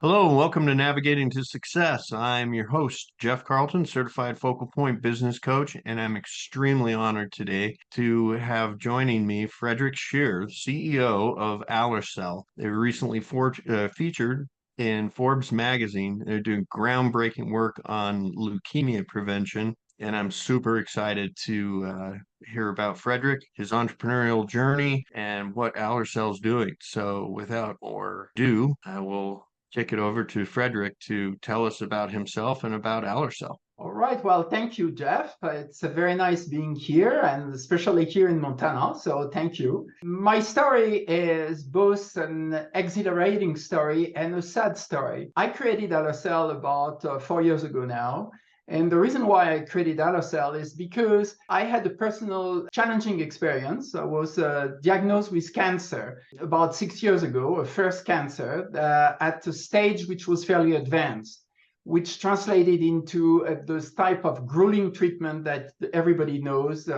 Hello and welcome to Navigating to Success. I'm your host, Jeff Carlton, certified focal point business coach, and I'm extremely honored today to have joining me Frederic Scheer, CEO of Allercell. They were recently featured in Forbes magazine. They're doing groundbreaking work on leukemia prevention, and I'm super excited to hear about Frederic, his entrepreneurial journey, and what Allercell's doing. So, without more ado, I will kick it over to Frederic to tell us about himself and about Allercell. All right. Well, thank you, Jeff. It's a very nice being here and especially here in Montana. So thank you. My story is both an exhilarating story and a sad story. I created Allercell about 4 years ago now. And the reason why I created Allercell is because I had a personal challenging experience. I was diagnosed with cancer about 6 years ago, a first cancer at a stage which was fairly advanced, which translated into this type of grueling treatment that everybody knows,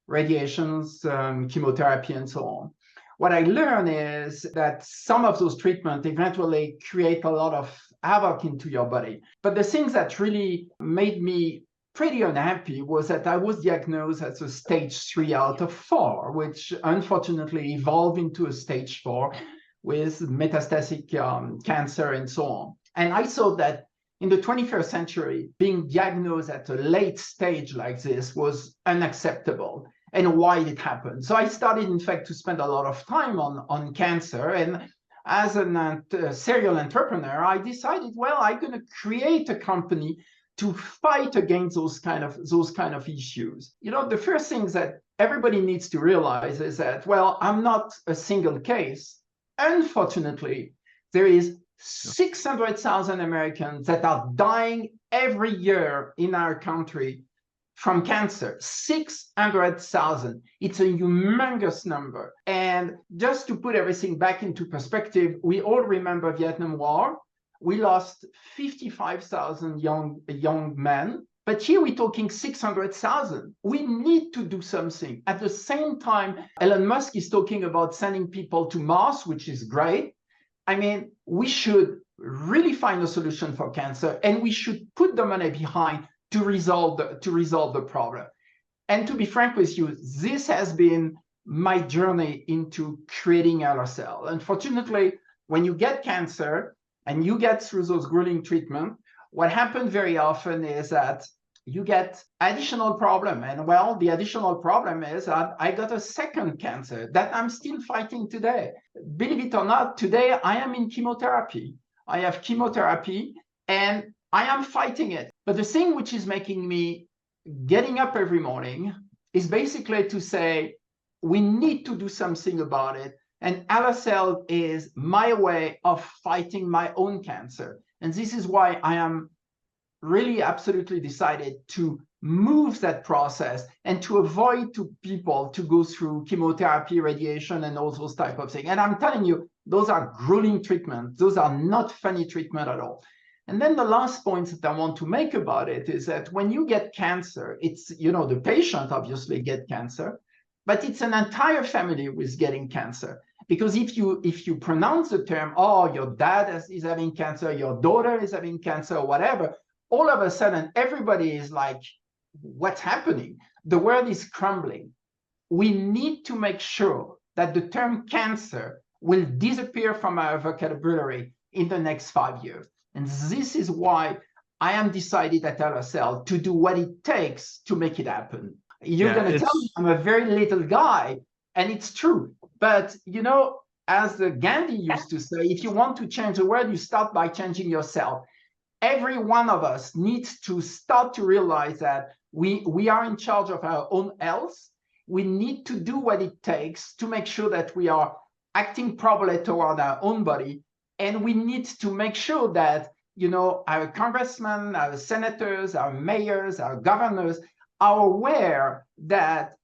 radiations, chemotherapy, and so on. What I learned is that some of those treatments eventually create a lot of havoc into your body. But the things that really made me pretty unhappy was that I was diagnosed as a stage 3 out of 4, which unfortunately evolved into a stage 4 with metastatic cancer and so on. And I saw that in the 21st century, being diagnosed at a late stage like this was unacceptable, and why it happened. So I started, in fact, to spend a lot of time on cancer. And as a serial entrepreneur, I decided, well, I'm going to create a company to fight against those kind of issues. The first thing that everybody needs to realize is that, well, I'm not a single case. Unfortunately, there is 600,000 Americans that are dying every year in our country from cancer. 600,000. It's a humongous number. And just to put everything back into perspective, we all remember Vietnam War. We lost 55,000 young men. But here we're talking 600,000. We need to do something. At the same time, Elon Musk is talking about sending people to Mars, which is great. I mean, we should really find a solution for cancer, and we should put the money behind to resolve the problem. And to be frank with you, this has been my journey into creating Allercell. Unfortunately, when you get cancer and you get through those grueling treatments, what happens very often is that you get additional problem. And well, the additional problem is that I got a second cancer that I'm still fighting today. Believe it or not, today I am in chemotherapy. I have chemotherapy and I am fighting it. But the thing which is making me getting up every morning is basically to say, we need to do something about it. And Allercell is my way of fighting my own cancer. And this is why I am really absolutely decided to move that process and to avoid to people to go through chemotherapy, radiation, and all those type of things. And I'm telling you, those are grueling treatments. Those are not funny treatment at all. And then the last point that I want to make about it is that when you get cancer, it's, the patient obviously get cancer, but it's an entire family who is getting cancer. Because if you pronounce the term, oh, your dad is having cancer, your daughter is having cancer, or whatever, all of a sudden, everybody is like, what's happening? The world is crumbling. We need to make sure that the term cancer will disappear from our vocabulary in the next 5 years. And this is why I am decided at Allercell to do what it takes to make it happen. You're going to tell me I'm a very little guy, and it's true. But, as the Gandhi used to say, if you want to change the world, you start by changing yourself. Every one of us needs to start to realize that we are in charge of our own health. We need to do what it takes to make sure that we are acting properly toward our own body. And we need to make sure that, our congressmen, our senators, our mayors, our governors are aware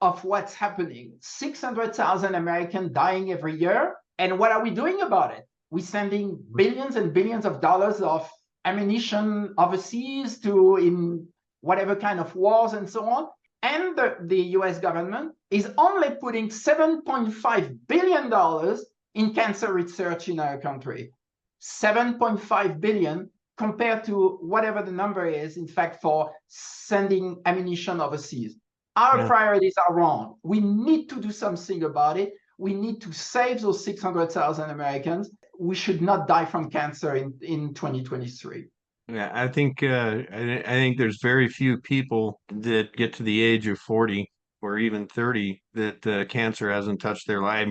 of what's happening. 600,000 Americans dying every year. And what are we doing about it? We're sending billions and billions of dollars of ammunition overseas in whatever kind of wars and so on. And the US government is only putting $7.5 billion in cancer research in our country. 7.5 billion compared to whatever the number is, in fact, for sending ammunition overseas. Our priorities are wrong. We need to do something about it. We need to save those 600,000 Americans. We should not die from cancer in 2023. Yeah, I think I think there's very few people that get to the age of 40 or even 30 that cancer hasn't touched their life.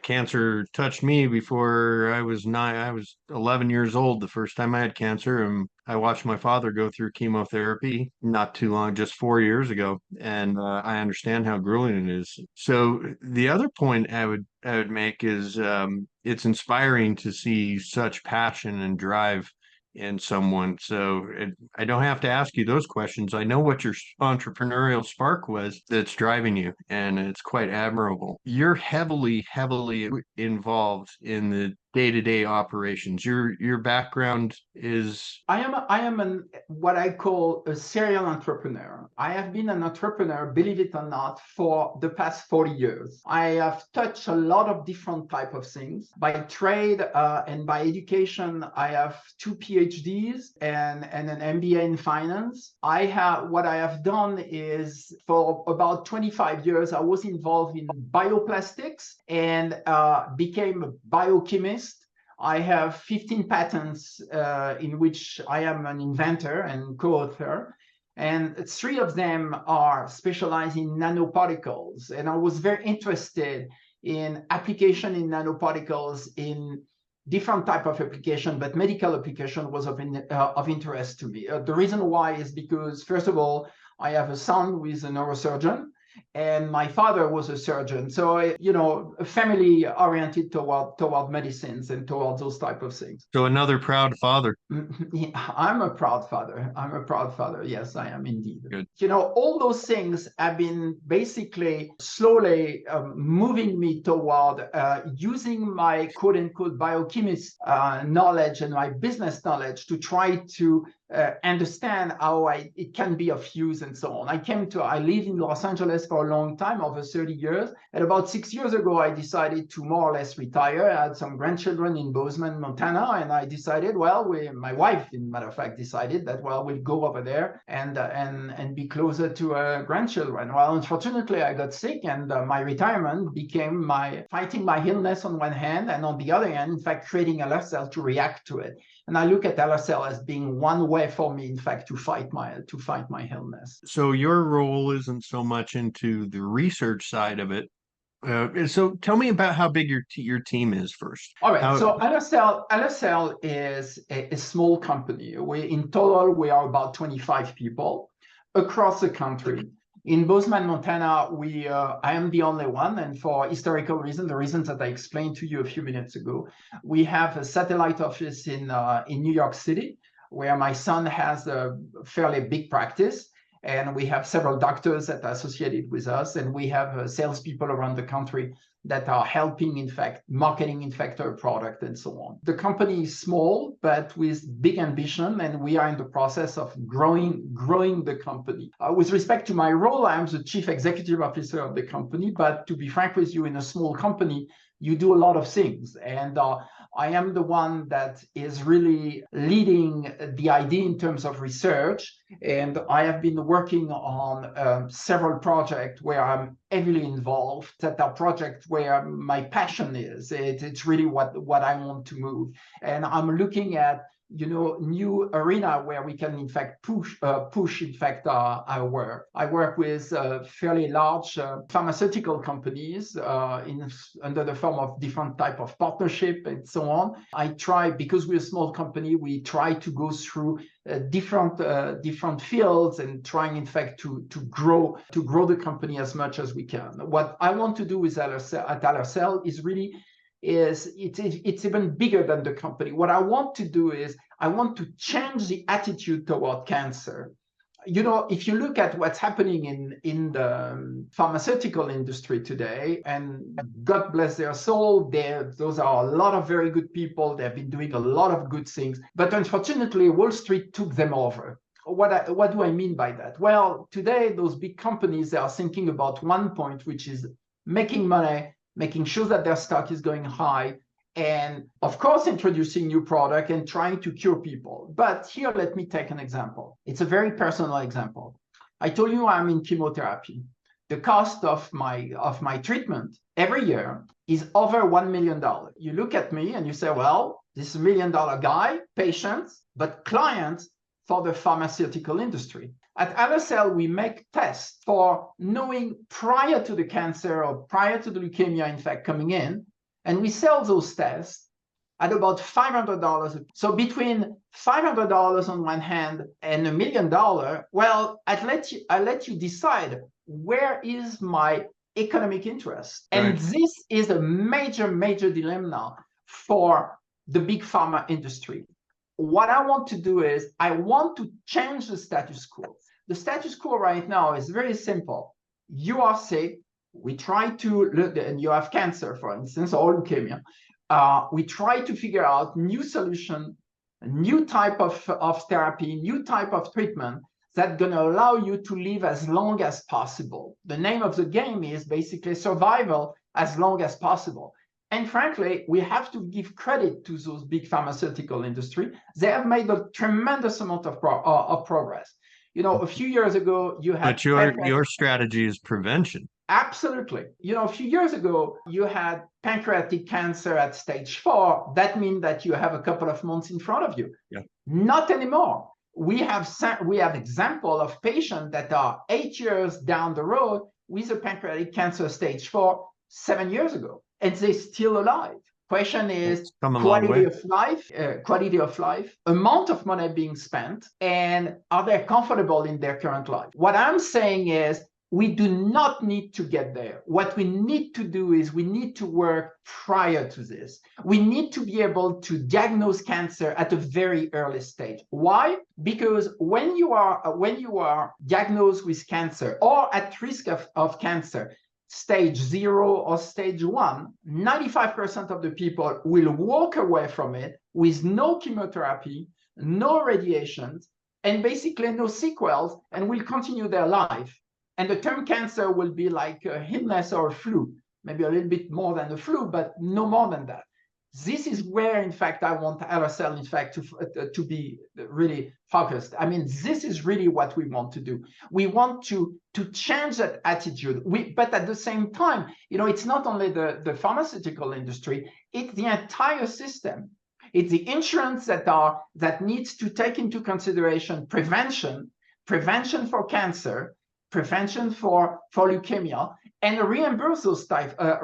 Cancer touched me before I was 9. I was 11 years old the first time I had cancer, and I watched my father go through chemotherapy not too long, just 4 years ago, and I understand how grueling it is. So the other point I would make is it's inspiring to see such passion and drive in someone. So I don't have to ask you those questions. I know what your entrepreneurial spark was that's driving you, and it's quite admirable. You're heavily, heavily involved in the day-to-day operations. Your background is I am what I call a serial entrepreneur. I have been an entrepreneur, believe it or not, for the past 40 years. I have touched a lot of different type of things. By trade and by education, I have 2 PhDs and an MBA in finance. What I have done is for about 25 years, I was involved in bioplastics and became a biochemist. I have 15 patents in which I am an inventor and co-author, and 3 of them are specialized in nanoparticles. And I was very interested in application in nanoparticles in different type of application, but medical application was of interest to me. The reason why is because, first of all, I have a son who is a neurosurgeon, and my father was a surgeon. So, family oriented toward medicines and towards those type of things. so another proud father. I'm a proud father. I'm a proud father. Yes, I am indeed. Good. All those things have been basically slowly moving me toward using my quote unquote biochemist knowledge and my business knowledge to try to understand how it can be of use and so on. I lived in Los Angeles for a long time, over 30 years. And about 6 years ago, I decided to more or less retire. I had some grandchildren in Bozeman, Montana, and I decided, my wife, in matter of fact, decided that, we'll go over there and be closer to grandchildren. Well, unfortunately, I got sick, and my retirement became my fighting my illness on one hand, and on the other hand, in fact, creating Allercell to react to it. And I look at Allercell as being one way for me, in fact, to fight my illness. So your role isn't so much into the research side of it. So tell me about how big your team is first. All right. So Allercell is a small company. In total, we are about 25 people across the country. In Bozeman, Montana, I am the only one, and for historical reasons, the reasons that I explained to you a few minutes ago, we have a satellite office in New York City, where my son has a fairly big practice, and we have several doctors that are associated with us, and we have salespeople around the country that are helping, in fact, marketing, in fact, our product and so on. The company is small, but with big ambition, and we are in the process of growing the company. With respect to my role, I am the chief executive officer of the company, but to be frank with you, in a small company, you do a lot of things. And I am the one that is really leading the idea in terms of research. And I have been working on several projects where I'm heavily involved, that are projects where my passion is. It's really what I want to move. And I'm looking at new arena where we can, in fact, push in fact, our work. I work with fairly large pharmaceutical companies under the form of different type of partnership and so on. Because we're a small company, we try to go through different fields and trying, in fact, to grow the company as much as we can. What I want to do with Allercell is really it's even bigger than the company. What I want to do is I want to change the attitude toward cancer. If you look at what's happening in the pharmaceutical industry today, and God bless their soul, those are a lot of very good people. They've been doing a lot of good things, but unfortunately, Wall Street took them over. What do I mean by that? Well, today, those big companies, they are thinking about one point, which is making money, making sure that their stock is going high, and of course, introducing new product and trying to cure people. But here, let me take an example. It's a very personal example. I told you I'm in chemotherapy. The cost of my treatment every year is over $1 million. You look at me and you say, well, this is $1 million guy, patients, but clients for the pharmaceutical industry. At Allercell, we make tests for knowing prior to the cancer or prior to the leukemia, in fact, coming in, and we sell those tests at about $500. So between $500 on one hand and $1 million, well, I let you decide where is my economic interest. Right. And this is a major, major dilemma for the big pharma industry. What I want to do is I want to change the status quo. The status quo right now is very simple. You are sick. We try to look, and you have cancer, for instance, or leukemia. We try to figure out new solution, a new type of therapy, new type of treatment that's going to allow you to live as long as possible. The name of the game is basically survival as long as possible. And frankly, we have to give credit to those big pharmaceutical industry. They have made a tremendous amount of progress. You know, a few years ago, you had... But your strategy is prevention. Absolutely. You know, a few years ago, you had pancreatic cancer at stage 4. That means that you have a couple of months in front of you. Yeah. Not anymore. We have example of patients that are 8 years down the road with a pancreatic cancer stage 4, 7 years ago, and they're still alive. Question is quality of life, amount of money being spent, and are they comfortable in their current life? What I'm saying is we do not need to get there. What we need to do is we need to work prior to this. We need to be able to diagnose cancer at a very early stage. Why? Because when you are diagnosed with cancer or at risk of cancer, stage 0 or stage 1, 95% of the people will walk away from it with no chemotherapy, no radiations, and basically no sequels, and will continue their life. And the term cancer will be like a illness or a flu, maybe a little bit more than a flu, but no more than that. This is where, in fact, I want Allercell, in fact, to be really focused. I mean, this is really what we want to do. We want to change that attitude. But at the same time, you know, it's not only the pharmaceutical industry, it's the entire system. It's the insurance that needs to take into consideration prevention for cancer, prevention for leukemia, and reimburse those type of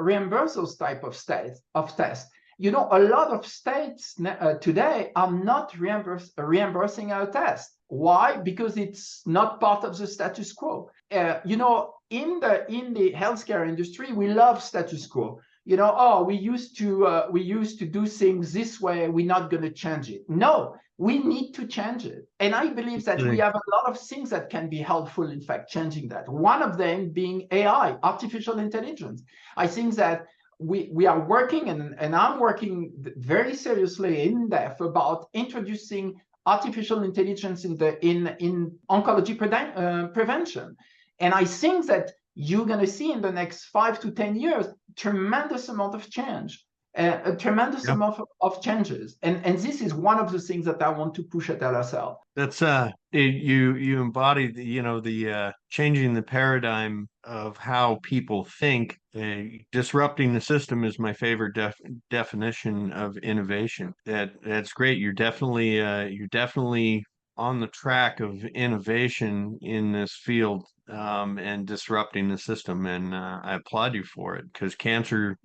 tests. You know, a lot of states today are not reimbursing our tests. Why? Because it's not part of the status quo. You know, in the healthcare industry, we love status quo. You know, oh, we used to do things this way. We're not going to change it. No, we need to change it. And I believe that we have a lot of things that can be helpful, in fact, changing that. One of them being AI, artificial intelligence. I think that we are working, and I'm working very seriously in depth about introducing artificial intelligence in oncology prevention. And I think that you're going to see in the next 5 to 10 years tremendous amount of change, a tremendous amount of changes. And this is one of the things that I want to push at Allercell. That's you embody the changing the paradigm of how people think. Disrupting the system is my favorite definition of innovation. That's great. You're definitely on the track of innovation in this field, and disrupting the system. And I applaud you for it, because cancer,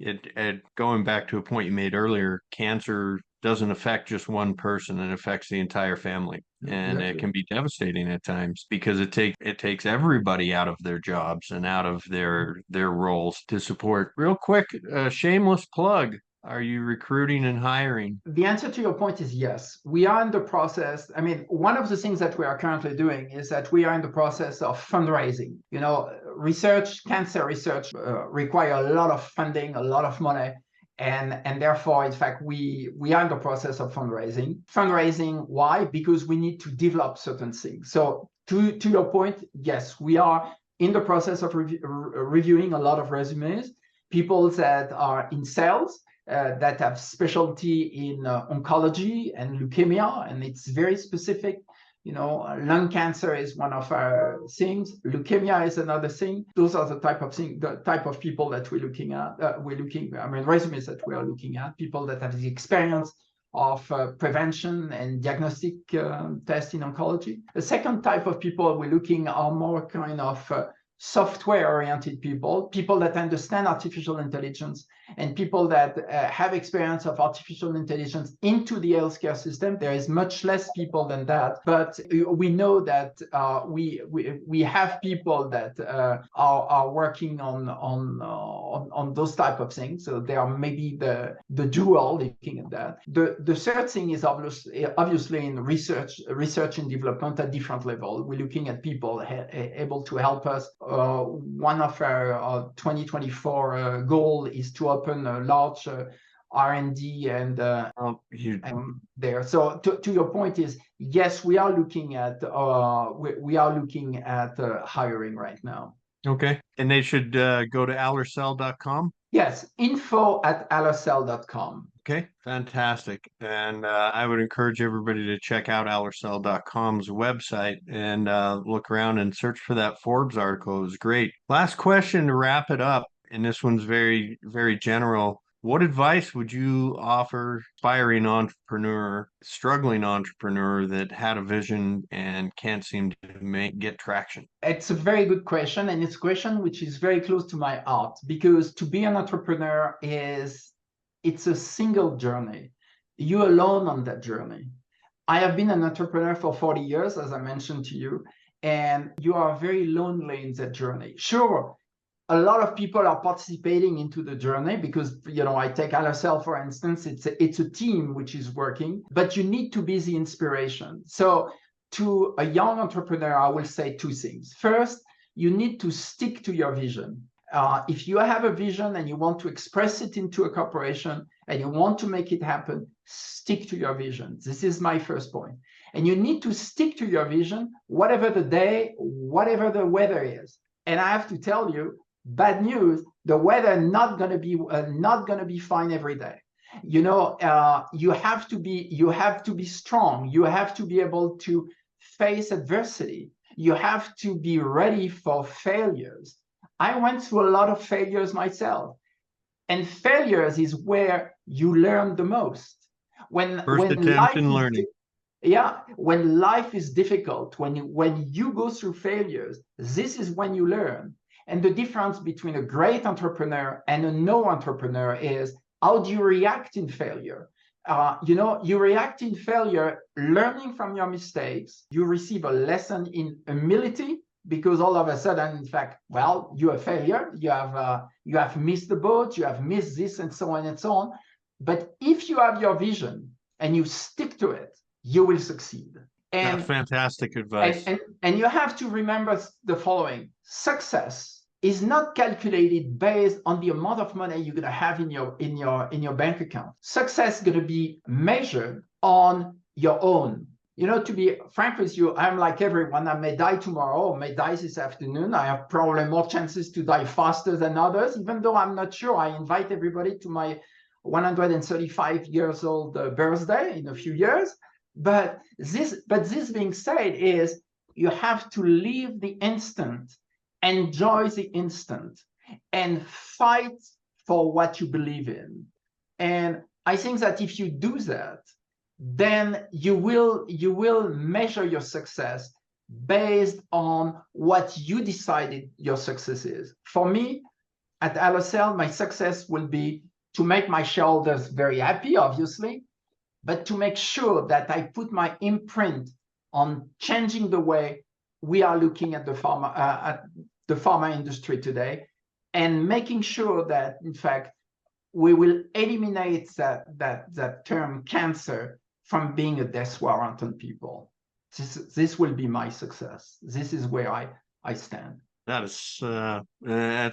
going back to a point you made earlier, cancer doesn't affect just one person, it affects the entire family. And it can be devastating at times, because it takes everybody out of their jobs and out of their roles to support. Real quick, shameless plug. Are you recruiting and hiring? The answer to your point is yes. We are in the process. I mean, one of the things that we are currently doing is that we are in the process of fundraising. You know, cancer research require a lot of funding, a lot of money. And therefore, in fact, we are in the process of fundraising. Fundraising, why? Because we need to develop certain things. So to your point, yes, we are in the process of reviewing a lot of resumes, people that are in sales, that have specialty in oncology and leukemia, and it's very specific. Lung cancer is one of our things. Leukemia is another thing. Those are the type of people that we're looking at. Resumes that we are looking at, people that have the experience of prevention and diagnostic tests in oncology. The second type of people we're looking are more kind of software-oriented people that understand artificial intelligence, and people that have experience of artificial intelligence into the healthcare system. There is much less people than that, but we know that we have people that are working on those type of things. So they are maybe the dual looking at that. The third thing is obviously in research and development at different level. We're looking at people able to help us. One of our 2024 goal is to open a large R&D and there. So to your point is, yes, we are looking at hiring right now. Okay, and they should go to Allercell.com. Yes, info@Alercell.com. Okay, fantastic. And I would encourage everybody to check out Allercell.com's website and look around and search for that Forbes article. It was great. Last question to wrap it up, and this one's very, very general. What advice would you offer aspiring entrepreneur, struggling entrepreneur that had a vision and can't seem to get traction? It's a very good question, and it's a question which is very close to my heart, because to be an entrepreneur it's a single journey. You're alone on that journey. I have been an entrepreneur for 40 years, as I mentioned to you, and you are very lonely in that journey. Sure, a lot of people are participating into the journey because, I take Allercell, for instance, it's a team which is working, but you need to be the inspiration. So to a young entrepreneur, I will say two things. First, you need to stick to your vision. If you have a vision and you want to express it into a corporation and you want to make it happen, stick to your vision. This is my first point. And you need to stick to your vision, whatever the day, whatever the weather is. And I have to tell you, bad news, the weather not going to be fine every day. You have to be strong. You have to be able to face adversity. You have to be ready for failures. I went through a lot of failures myself, and failures is where you learn the most. When attempt in learning. When life is difficult, when you go through failures, this is when you learn. And the difference between a great entrepreneur and a no entrepreneur is, how do you react in failure? You react in failure, learning from your mistakes. You receive a lesson in humility, because all of a sudden, in fact, you're a failure. You have missed the boat. You have missed this, and so on and so on. But if you have your vision and you stick to it, you will succeed. And that's fantastic advice. And you have to remember the following: success is not calculated based on the amount of money you're going to have in your bank account. Success is going to be measured on your own. To be frank with you, I'm like everyone. I may die tomorrow, or may die this afternoon. I have probably more chances to die faster than others, even though I'm not sure. I invite everybody to my 135 years old birthday in a few years. But this being said, is you have to live the instant, enjoy the instant, and fight for what you believe in. And I think that if you do that, then you will measure your success based on what you decided your success is. For me, at Allercell, my success will be to make my shareholders very happy, obviously, but to make sure that I put my imprint on changing the way we are looking at the pharma industry today, and making sure that, in fact, we will eliminate that term cancer from being a death warrant on people. This will be my success. This is where I stand. That's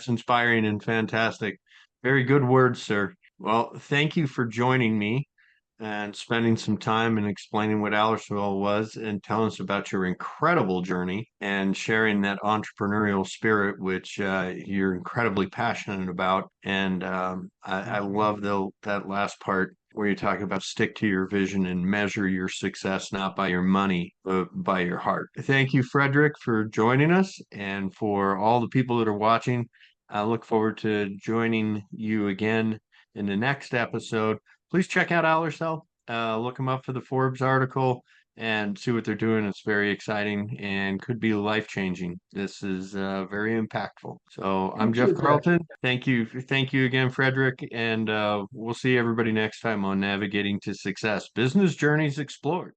inspiring and fantastic. Very good words, sir. Well, thank you for joining me. and spending some time and explaining what Allercell was and telling us about your incredible journey and sharing that entrepreneurial spirit, which you're incredibly passionate about. And I love that last part where you talk about stick to your vision and measure your success not by your money, but by your heart. Thank you, Frederic, for joining us. And for all the people that are watching, I look forward to joining you again in the next episode. Please check out Allercell. Look them up for the Forbes article and see what they're doing. It's very exciting and could be life-changing. This is very impactful. So I'm Thank Jeff you, Jeff. Carlton. Thank you. Thank you again, Frederic. And we'll see everybody next time on Navigating to Success, Business Journeys Explored.